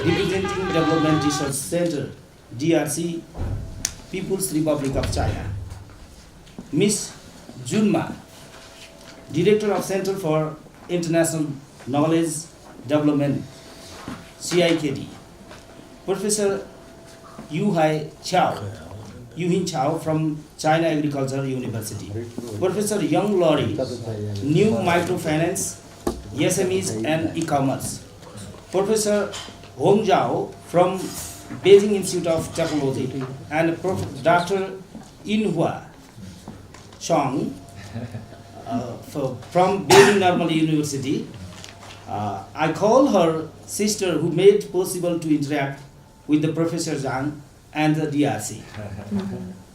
Representing Development Research Center, DRC, People's Republic of China. Ms. Junma, Director of Center for International Knowledge Development, CIKD. Professor Yuhin Chao from China Agricultural University. Professor Young Lori, New Microfinance, SMEs and E-commerce. Professor Hong Zhao from Beijing Institute of Technology and Dr. Inhua Chong from Beijing Normal University. I call her sister who made possible to interact with the Professor Zhang and the DRC,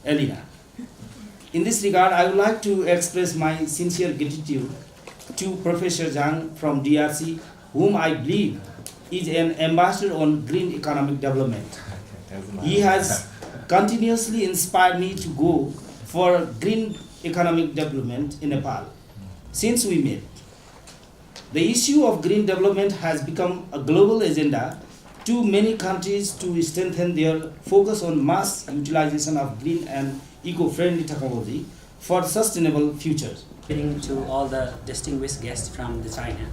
Elena. In this regard, I would like to express my sincere gratitude to Professor Zhang from DRC, whom I believe is an ambassador on green economic development. He has continuously inspired me to go for green economic development in Nepal. Since we met, the issue of green development has become a global agenda to many countries to strengthen their focus on mass utilization of green and eco-friendly technology for sustainable future. To all the distinguished guests from China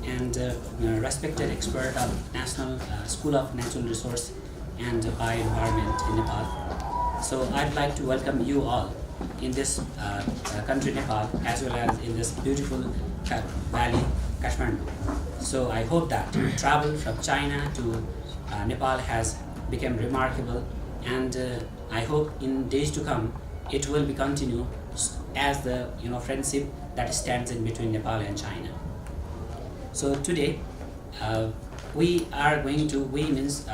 and respected expert of National School of Natural Resource and Bioenvironment in Nepal. So I'd like to welcome you all in this country Nepal as well as in this beautiful valley Kathmandu. So I hope that travel from China to Nepal has become remarkable, and I hope in days to come it will be continued as the friendship that stands in between Nepal and China. So today we means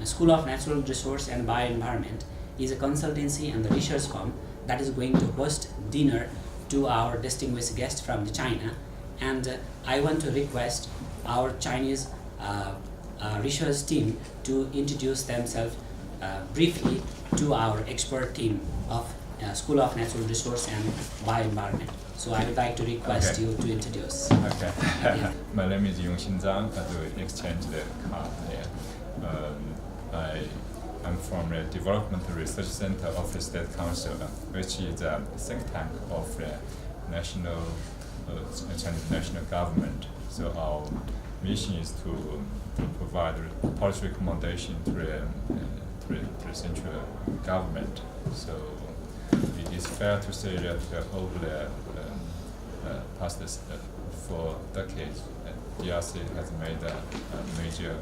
School of Natural Resource and Bioenvironment is a consultancy and the research firm that is going to host dinner to our distinguished guests from China, and I want to request our Chinese research team to introduce themselves briefly to our expert team of School of Natural Resource and Bioenvironment. So I would like to request you to introduce. Okay. Yeah. My name is Yongxin Zhang. I do exchange the card there. I'm from the Development Research Center of the State Council, which is a think tank of the Chinese national government. So our mission is to provide policy recommendation to the central government. So it is fair to say that over the past 4 decades, DRC has made a major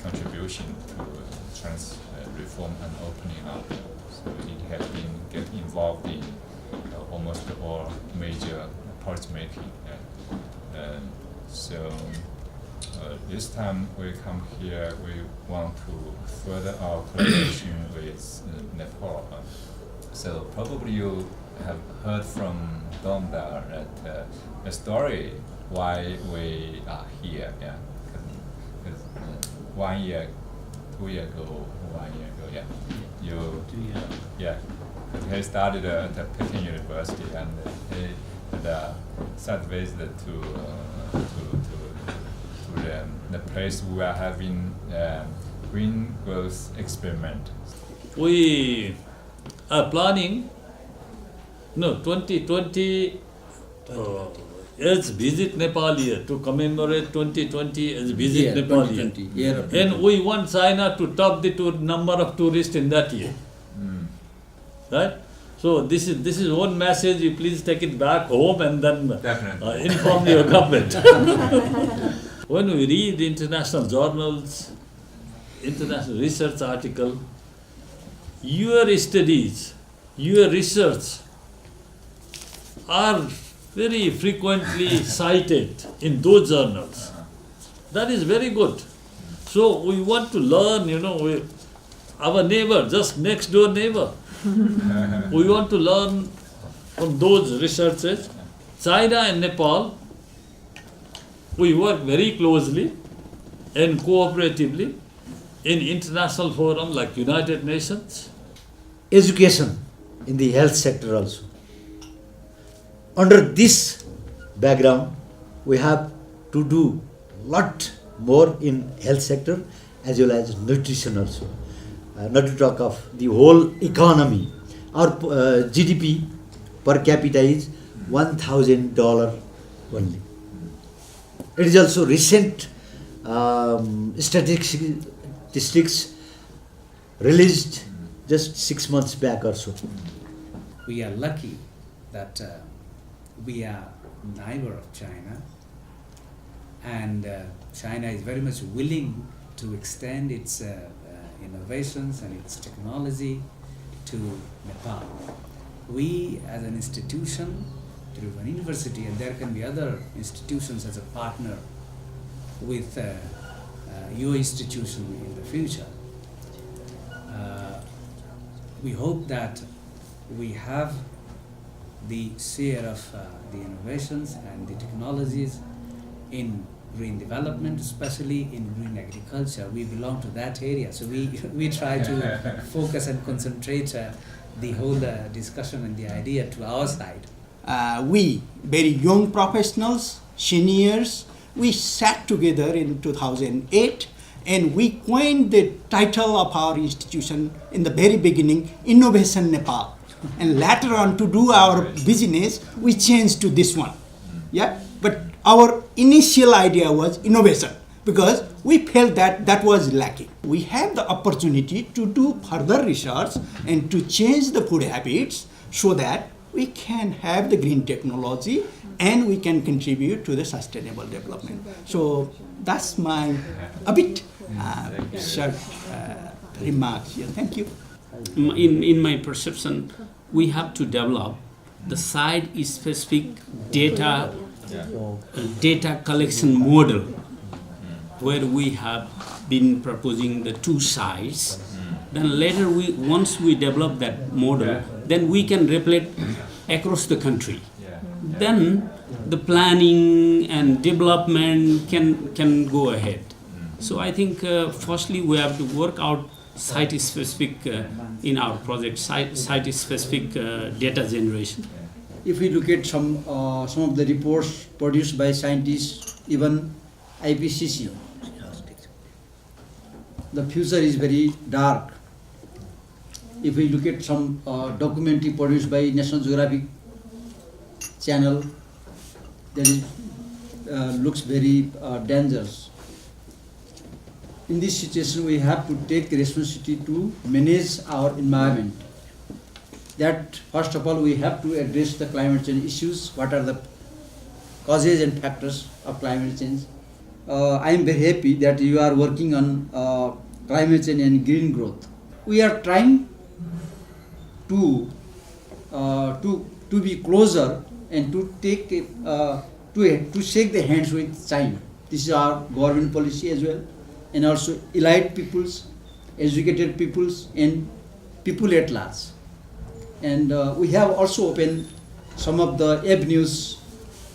contribution to trans reform and opening up. So it has been getting involved in almost all major policy making. So this time we come here, we want to further our collaboration with Nepal. So probably you have heard from Damodar that the story why we are here. Yeah, because 1 year, 2 years ago, 1 year ago, he started at Peking University, and he had a site visit to the place we are having green growth experiment. We are planning 2020 as Visit Nepal year, to commemorate 2020 as Visit Nepal year. And we want China to top the number of tourists in that year. Right? So this is one message. You please take it back home and then inform your government. When we read international journals, international research article, your studies, your research are very frequently cited in those journals. That is very good. So we want to learn, our neighbor, just next door neighbor. We want to learn from those researchers. China and Nepal, we work very closely and cooperatively in international forums like United Nations. Education in the health sector also. Under this background, we have to do lot more in health sector as well as nutrition also. Not to talk of the whole economy. Our GDP per capita is $1,000 only. It is also recent statistics released just 6 months back or so. We are lucky that we are neighbor of China, and China is very much willing to extend its innovations and its technology to Nepal. We as an institution, through an university, and there can be other institutions as a partner with your institution in the future. We hope that we have the share of the innovations and the technologies in green development, especially in green agriculture. We belong to that area, so we try to focus and concentrate the whole discussion and the idea to our side. We, very young professionals, seniors, we sat together in 2008 and we coined the title of our institution in the very beginning, Innovation Nepal. And later on, to do our business, we changed to this one. Yeah, but our initial idea was innovation because we felt that that was lacking. We have the opportunity to do further research and to change the food habits so that we can have the green technology and we can contribute to the sustainable development. So that's my a bit short remarks here. Thank you. In my perception, we have to develop the site-specific data collection model, where we have been proposing the 2 sites. Then later, once we develop that model, then we can replicate across the country. Then the planning and development can go ahead. So I think firstly we have to work out site-specific in our project, site-specific data generation. If we look at some of the reports produced by scientists, even IPCC, the future is very dark. If we look at some documentary produced by National Geographic channel, that is, looks very dangerous. In this situation, we have to take responsibility to manage our environment. That first of all, we have to address the climate change issues. What are the causes and factors of climate change? I am very happy that you are working on climate change and green growth. We are trying to be closer and to take to shake the hands with China. This is our government policy as well, and also elite peoples, educated peoples, and people at large. And we have also opened some of the avenues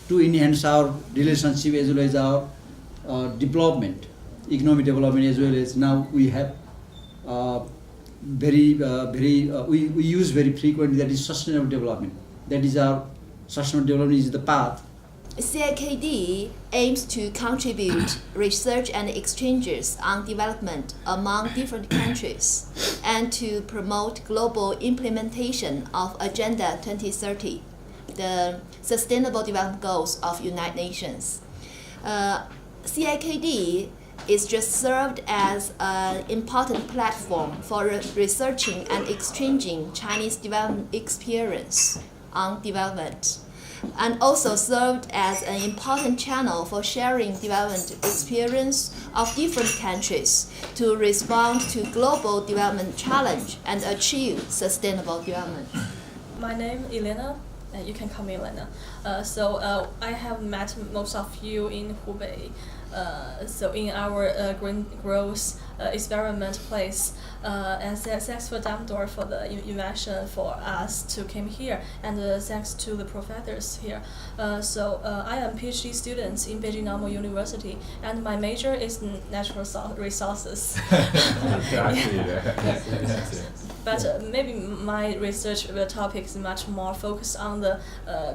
to enhance our relationship as well as our development, economic development, as well as now we have we use very frequently, that is sustainable development. That is our sustainable development is the path. CIKD aims to contribute research and exchanges on development among different countries and to promote global implementation of Agenda 2030, the Sustainable Development Goals of United Nations. CIKD is just served as an important platform for researching and exchanging Chinese development experience on development, and also served as an important channel for sharing development experience of different countries to respond to global development challenge and achieve sustainable development. My name is Elena. You can call me Lena. I have met most of you in Hubei. So in our green growth experiment place, and thanks for Damodar for the invitation for us to come here, and thanks to the professors here. I am PhD student in Beijing Normal University, and my major is natural resources. But maybe my research topic is much more focused on the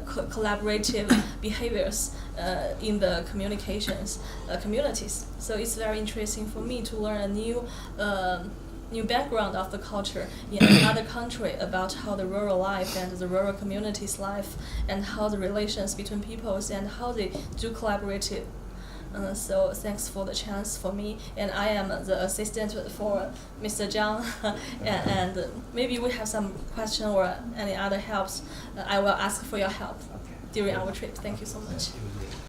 collaborative behaviors in the communications communities. So it's very interesting for me to learn a new background of the culture in another country about how the rural life and the rural communities life and how the relations between peoples and how they do collaborative. So thanks for the chance for me, and I am the assistant for Mr. Zhang, and maybe we have some question or any other helps. I will ask for your help during our trip. Thank you so much.